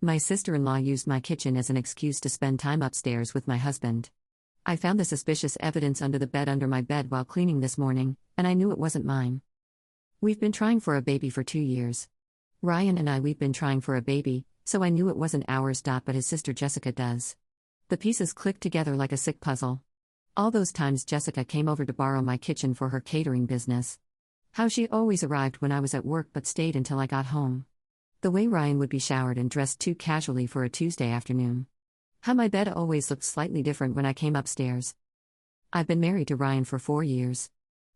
My sister-in-law used my kitchen as an excuse to spend time upstairs with my husband. I found the suspicious evidence under the bed under my bed while cleaning this morning, and I knew it wasn't mine. We've been trying for a baby for 2 years. Ryan and we've been trying for a baby, so I knew it wasn't ours.But his sister Jessica does. The pieces clicked together like a sick puzzle. All those times Jessica came over to borrow my kitchen for her catering business. How she always arrived when I was at work but stayed until I got home. The way Ryan would be showered and dressed too casually for a Tuesday afternoon. How my bed always looked slightly different when I came upstairs. I've been married to Ryan for 4 years.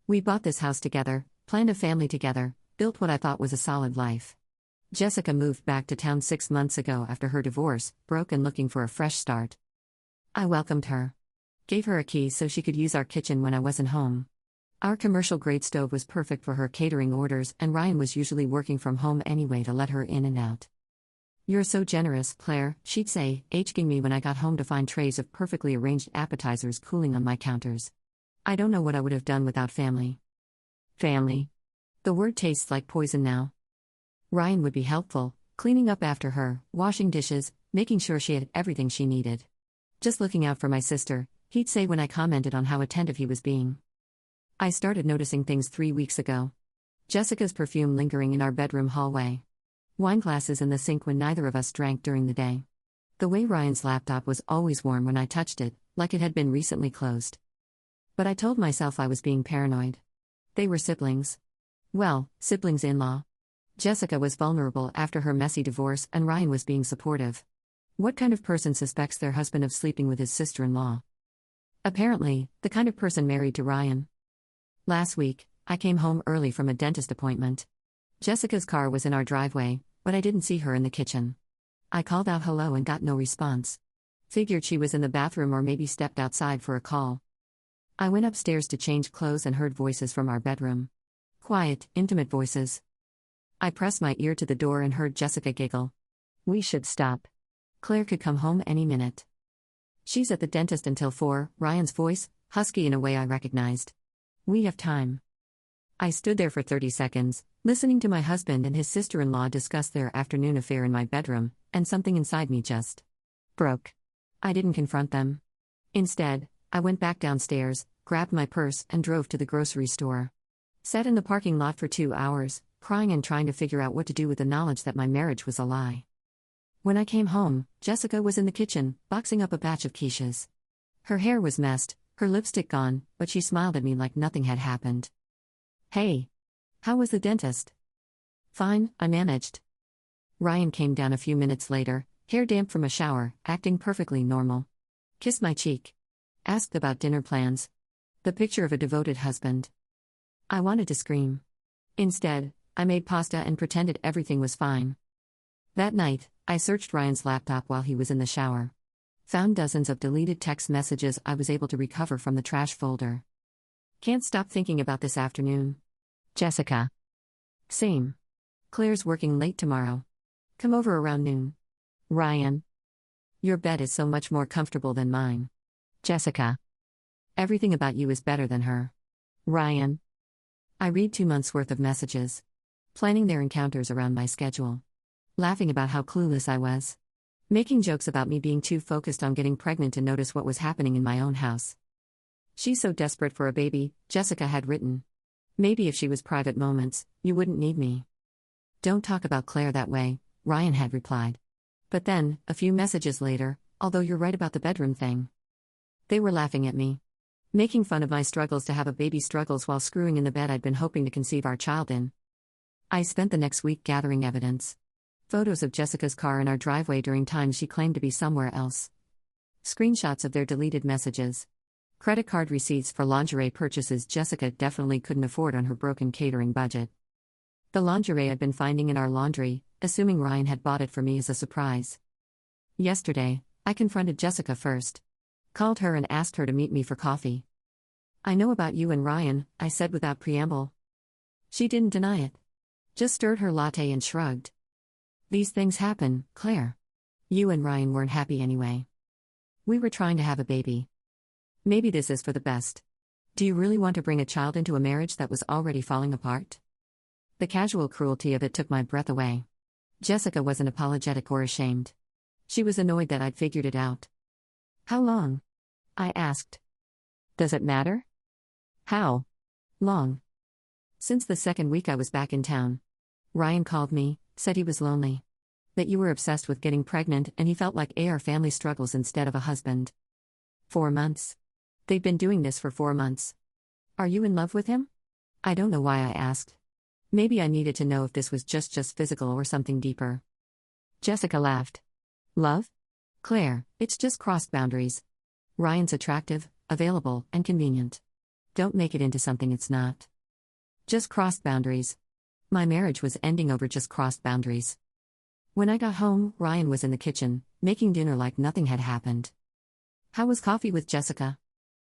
We bought this house together, planned a family together, built what I thought was a solid life. Jessica moved back to town 6 months ago after her divorce, broke and looking for a fresh start. I welcomed her. Gave her a key so she could use our kitchen when I wasn't home. Our commercial-grade stove was perfect for her catering orders, and Ryan was usually working from home anyway to let her in and out. "You're so generous, Claire," she'd say, aching me when I got home to find trays of perfectly arranged appetizers cooling on my counters. I don't know what I would have done without family. Family. The word tastes like poison now. Ryan would be helpful, cleaning up after her, washing dishes, making sure she had everything she needed. Just looking out for my sister, he'd say when I commented on how attentive he was being. I started noticing things 3 weeks ago. Jessica's perfume lingering in our bedroom hallway. Wine glasses in the sink when neither of us drank during the day. The way Ryan's laptop was always warm when I touched it, like it had been recently closed. But I told myself I was being paranoid. They were siblings. Well, siblings-in-law. Jessica was vulnerable after her messy divorce, and Ryan was being supportive. What kind of person suspects their husband of sleeping with his sister-in-law? Apparently, the kind of person married to Ryan. Last week, I came home early from a dentist appointment. Jessica's car was in our driveway, but I didn't see her in the kitchen. I called out hello and got no response. Figured she was in the bathroom or maybe stepped outside for a call. I went upstairs to change clothes and heard voices from our bedroom. Quiet, intimate voices. I pressed my ear to the door and heard Jessica giggle. "We should stop. Claire could come home any minute. She's at the dentist until 4, Ryan's voice, husky in a way I recognized. "We have time." I stood there for 30 seconds, listening to my husband and his sister-in-law discuss their afternoon affair in my bedroom, and something inside me just broke. I didn't confront them. Instead, I went back downstairs, grabbed my purse, and drove to the grocery store. Sat in the parking lot for 2 hours, crying and trying to figure out what to do with the knowledge that my marriage was a lie. When I came home, Jessica was in the kitchen, boxing up a batch of quiches. Her hair was messed, her lipstick gone, but she smiled at me like nothing had happened. "Hey. How was the dentist?" "Fine, I managed." Ryan came down a few minutes later, hair damp from a shower, acting perfectly normal. Kissed my cheek. Asked about dinner plans. The picture of a devoted husband. I wanted to scream. Instead, I made pasta and pretended everything was fine. That night, I searched Ryan's laptop while he was in the shower. Found dozens of deleted text messages I was able to recover from the trash folder. Can't stop thinking about this afternoon. Jessica. Same. Claire's working late tomorrow. Come over around noon. Ryan. Your bed is so much more comfortable than mine. Jessica. Everything about you is better than her. Ryan. I read 2 months' worth of messages. Planning their encounters around my schedule. Laughing about how clueless I was. Making jokes about me being too focused on getting pregnant to notice what was happening in my own house. "She's so desperate for a baby," Jessica had written. "Maybe if she was private moments, you wouldn't need me." "Don't talk about Claire that way," Ryan had replied. But then, a few messages later, "Although you're right about the bedroom thing." They were laughing at me. Making fun of my struggles to have a baby, struggles while screwing in the bed I'd been hoping to conceive our child in. I spent the next week gathering evidence. Photos of Jessica's car in our driveway during times she claimed to be somewhere else. Screenshots of their deleted messages. Credit card receipts for lingerie purchases Jessica definitely couldn't afford on her broken catering budget. The lingerie I'd been finding in our laundry, assuming Ryan had bought it for me as a surprise. Yesterday, I confronted Jessica first. Called her and asked her to meet me for coffee. "I know about you and Ryan," I said without preamble. She didn't deny it. Just stirred her latte and shrugged. "These things happen, Claire. You and Ryan weren't happy anyway. We were trying to have a baby. Maybe this is for the best. Do you really want to bring a child into a marriage that was already falling apart?" The casual cruelty of it took my breath away. Jessica wasn't apologetic or ashamed. She was annoyed that I'd figured it out. How long? I asked. Does it matter? How long? Since the second week I was back in town. Ryan called me, said he was lonely. That you were obsessed with getting pregnant and he felt like our family struggles instead of a husband. 4 months. They've been doing this for 4 months. Are you in love with him? I don't know why I asked. Maybe I needed to know if this was just physical or something deeper. Jessica laughed. Love? Claire, it's just crossed boundaries. Ryan's attractive, available, and convenient. Don't make it into something it's not. Just crossed boundaries. My marriage was ending over just crossed boundaries. When I got home, Ryan was in the kitchen, making dinner like nothing had happened. How was coffee with Jessica?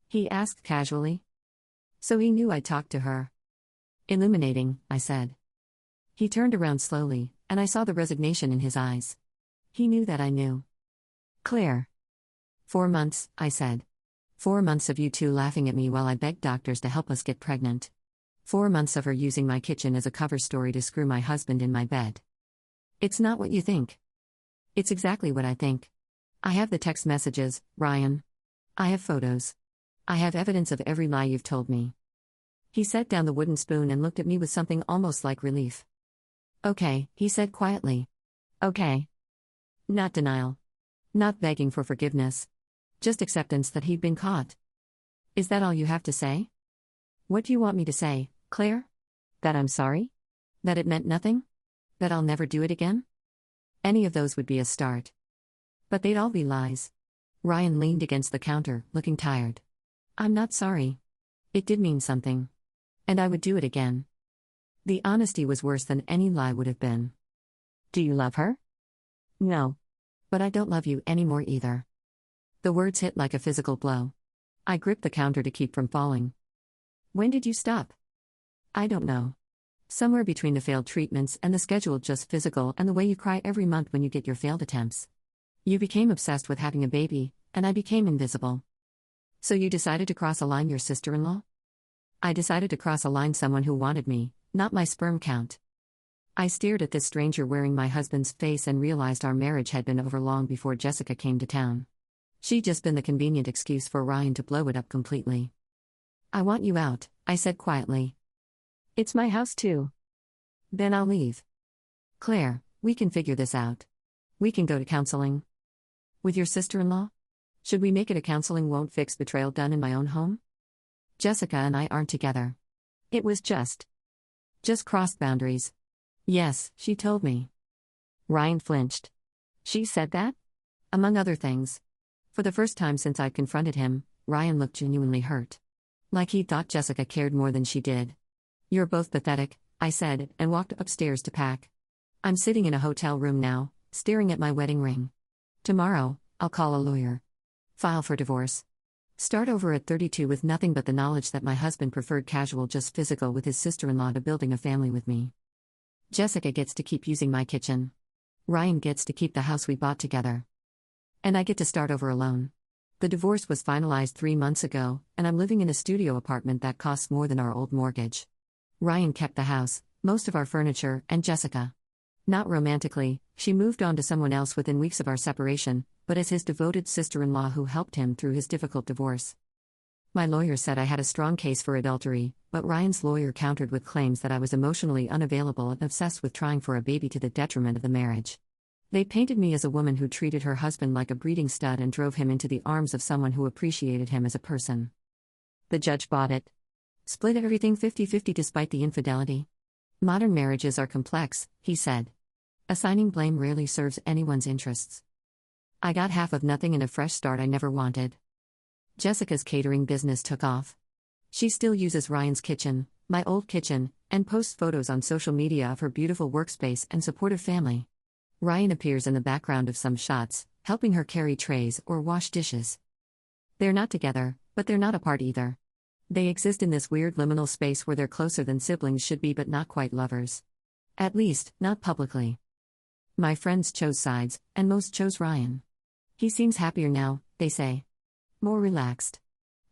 He asked casually. So he knew I'd talked to her. Illuminating, I said. He turned around slowly, and I saw the resignation in his eyes. He knew that I knew. Claire. 4 months, I said. 4 months of you two laughing at me while I begged doctors to help us get pregnant. 4 months of her using my kitchen as a cover story to screw my husband in my bed. It's not what you think. It's exactly what I think. I have the text messages, Ryan. I have photos. I have evidence of every lie you've told me. He set down the wooden spoon and looked at me with something almost like relief. Okay, he said quietly. Okay. Not denial. Not begging for forgiveness. Just acceptance that he'd been caught. Is that all you have to say? What do you want me to say, Claire? That I'm sorry? That it meant nothing? That I'll never do it again? Any of those would be a start. But they'd all be lies. Ryan leaned against the counter, looking tired. I'm not sorry. It did mean something. And I would do it again. The honesty was worse than any lie would have been. Do you love her? No. But I don't love you anymore either. The words hit like a physical blow. I gripped the counter to keep from falling. When did you stop? I don't know. Somewhere between the failed treatments and the scheduled just physical and the way you cry every month when you get your failed attempts. You became obsessed with having a baby, and I became invisible. So you decided to cross a line your sister-in-law? I decided to cross a line someone who wanted me, not my sperm count. I stared at this stranger wearing my husband's face and realized our marriage had been over long before Jessica came to town. She'd just been the convenient excuse for Ryan to blow it up completely. I want you out, I said quietly. It's my house too. Then I'll leave. Claire, we can figure this out. We can go to counseling. With your sister-in-law? Should we make it a counseling won't fix betrayal done in my own home? Jessica and I aren't together. It was just crossed boundaries. Yes, she told me. Ryan flinched. She said that? Among other things. For the first time since I'd confronted him, Ryan looked genuinely hurt. Like he thought Jessica cared more than she did. You're both pathetic, I said, and walked upstairs to pack. I'm sitting in a hotel room now, staring at my wedding ring. Tomorrow, I'll call a lawyer. File for divorce. Start over at 32 with nothing but the knowledge that my husband preferred casual just physical with his sister-in-law to building a family with me. Jessica gets to keep using my kitchen. Ryan gets to keep the house we bought together. And I get to start over alone. The divorce was finalized 3 months ago, and I'm living in a studio apartment that costs more than our old mortgage. Ryan kept the house, most of our furniture, and Jessica. Not romantically, she moved on to someone else within weeks of our separation, but as his devoted sister-in-law who helped him through his difficult divorce. My lawyer said I had a strong case for adultery, but Ryan's lawyer countered with claims that I was emotionally unavailable and obsessed with trying for a baby to the detriment of the marriage. They painted me as a woman who treated her husband like a breeding stud and drove him into the arms of someone who appreciated him as a person. The judge bought it. Split everything 50-50 despite the infidelity. Modern marriages are complex, he said. Assigning blame rarely serves anyone's interests. I got half of nothing and a fresh start I never wanted. Jessica's catering business took off. She still uses Ryan's kitchen, my old kitchen, and posts photos on social media of her beautiful workspace and supportive family. Ryan appears in the background of some shots, helping her carry trays or wash dishes. They're not together, but they're not apart either. They exist in this weird liminal space where they're closer than siblings should be but not quite lovers. At least, not publicly. My friends chose sides, and most chose Ryan. He seems happier now, they say. More relaxed.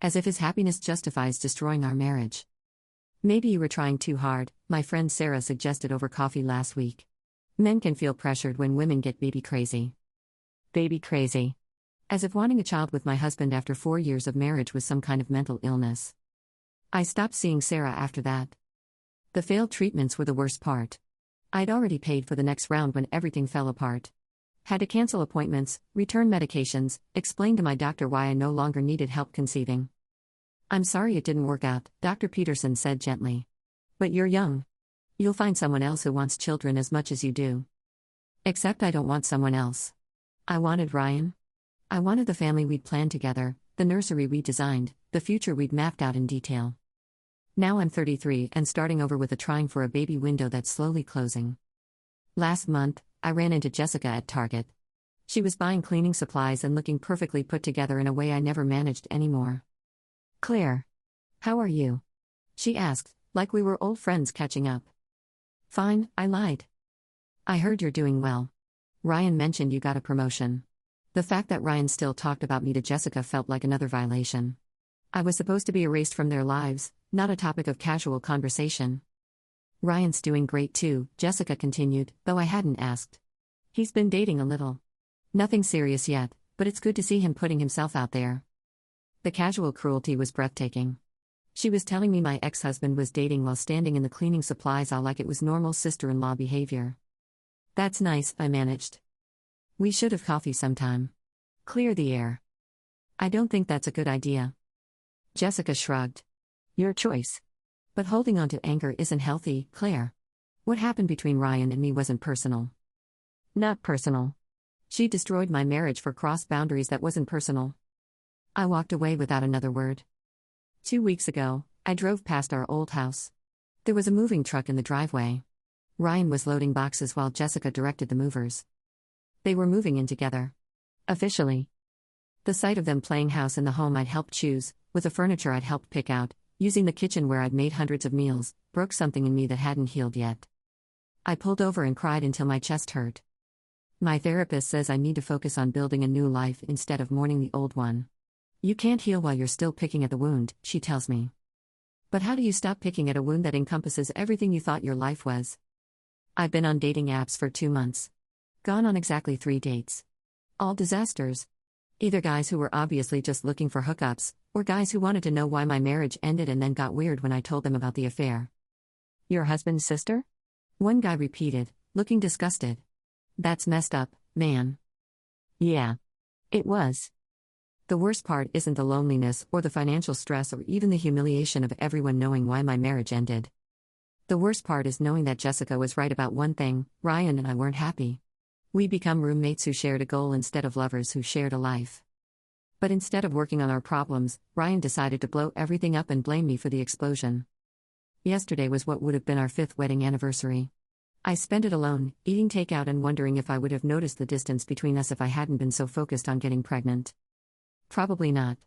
As if his happiness justifies destroying our marriage. Maybe you were trying too hard, my friend Sarah suggested over coffee last week. Men can feel pressured when women get baby crazy. Baby crazy. As if wanting a child with my husband after 4 years of marriage was some kind of mental illness. I stopped seeing Sarah after that. The failed treatments were the worst part. I'd already paid for the next round when everything fell apart. Had to cancel appointments, return medications, explain to my doctor why I no longer needed help conceiving. "I'm sorry it didn't work out," Dr. Peterson said gently. "But you're young. You'll find someone else who wants children as much as you do." Except I don't want someone else. I wanted Ryan. I wanted the family we'd planned together, the nursery we designed, the future we'd mapped out in detail. Now I'm 33 and starting over with a trying for a baby window that's slowly closing. Last month, I ran into Jessica at Target. She was buying cleaning supplies and looking perfectly put together in a way I never managed anymore. "Claire, how are you?" she asked, like we were old friends catching up. "Fine," I lied. "I heard you're doing well. Ryan mentioned you got a promotion." The fact that Ryan still talked about me to Jessica felt like another violation. I was supposed to be erased from their lives, not a topic of casual conversation. "Ryan's doing great too," Jessica continued, though I hadn't asked. "He's been dating a little. Nothing serious yet, but it's good to see him putting himself out there." The casual cruelty was breathtaking. She was telling me my ex-husband was dating while standing in the cleaning supplies aisle like it was normal sister-in-law behavior. "That's nice," I managed. "We should have coffee sometime. Clear the air." "I don't think that's a good idea." Jessica shrugged. "Your choice. But holding on to anger isn't healthy, Claire. What happened between Ryan and me wasn't personal." "Not personal." She destroyed my marriage for crossed boundaries that wasn't personal. I walked away without another word. 2 weeks ago, I drove past our old house. There was a moving truck in the driveway. Ryan was loading boxes while Jessica directed the movers. They were moving in together. Officially. The sight of them playing house in the home I'd helped choose, with the furniture I'd helped pick out, using the kitchen where I'd made hundreds of meals, broke something in me that hadn't healed yet. I pulled over and cried until my chest hurt. My therapist says I need to focus on building a new life instead of mourning the old one. "You can't heal while you're still picking at the wound," she tells me. But how do you stop picking at a wound that encompasses everything you thought your life was? I've been on dating apps for 2 months. Gone on exactly 3 dates. All disasters. Either guys who were obviously just looking for hookups, or guys who wanted to know why my marriage ended and then got weird when I told them about the affair. "Your husband's sister?" one guy repeated, looking disgusted. "That's messed up, man." Yeah. It was. The worst part isn't the loneliness or the financial stress or even the humiliation of everyone knowing why my marriage ended. The worst part is knowing that Jessica was right about one thing: Ryan and I weren't happy. We become roommates who shared a goal instead of lovers who shared a life. But instead of working on our problems, Ryan decided to blow everything up and blame me for the explosion. Yesterday was what would have been our 5th wedding anniversary. I spent it alone, eating takeout and wondering if I would have noticed the distance between us if I hadn't been so focused on getting pregnant. Probably not.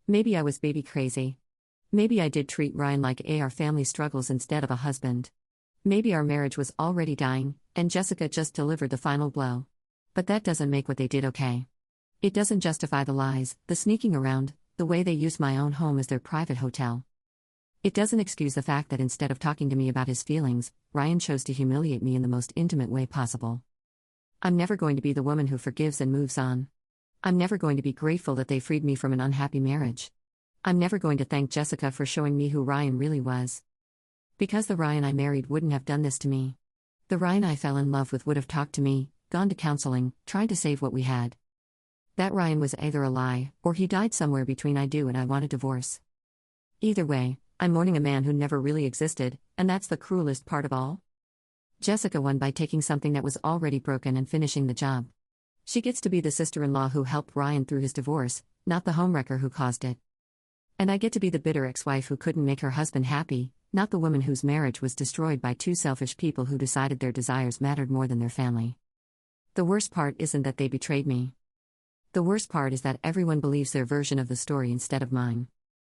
Maybe I was baby crazy. Maybe I did treat Ryan like our family struggles instead of a husband. Maybe our marriage was already dying, and Jessica just delivered the final blow. But that doesn't make what they did okay. It doesn't justify the lies, the sneaking around, the way they used my own home as their private hotel. It doesn't excuse the fact that instead of talking to me about his feelings, Ryan chose to humiliate me in the most intimate way possible. I'm never going to be the woman who forgives and moves on. I'm never going to be grateful that they freed me from an unhappy marriage. I'm never going to thank Jessica for showing me who Ryan really was. Because the Ryan I married wouldn't have done this to me. The Ryan I fell in love with would have talked to me, gone to counseling, tried to save what we had. That Ryan was either a lie, or he died somewhere between I do and I want a divorce. Either way, I'm mourning a man who never really existed, and that's the cruelest part of all. Jessica won by taking something that was already broken and finishing the job. She gets to be the sister-in-law who helped Ryan through his divorce, not the homewrecker who caused it. And I get to be the bitter ex-wife who couldn't make her husband happy, not the woman whose marriage was destroyed by 2 selfish people who decided their desires mattered more than their family. The worst part isn't that they betrayed me. The worst part is that everyone believes their version of the story instead of mine.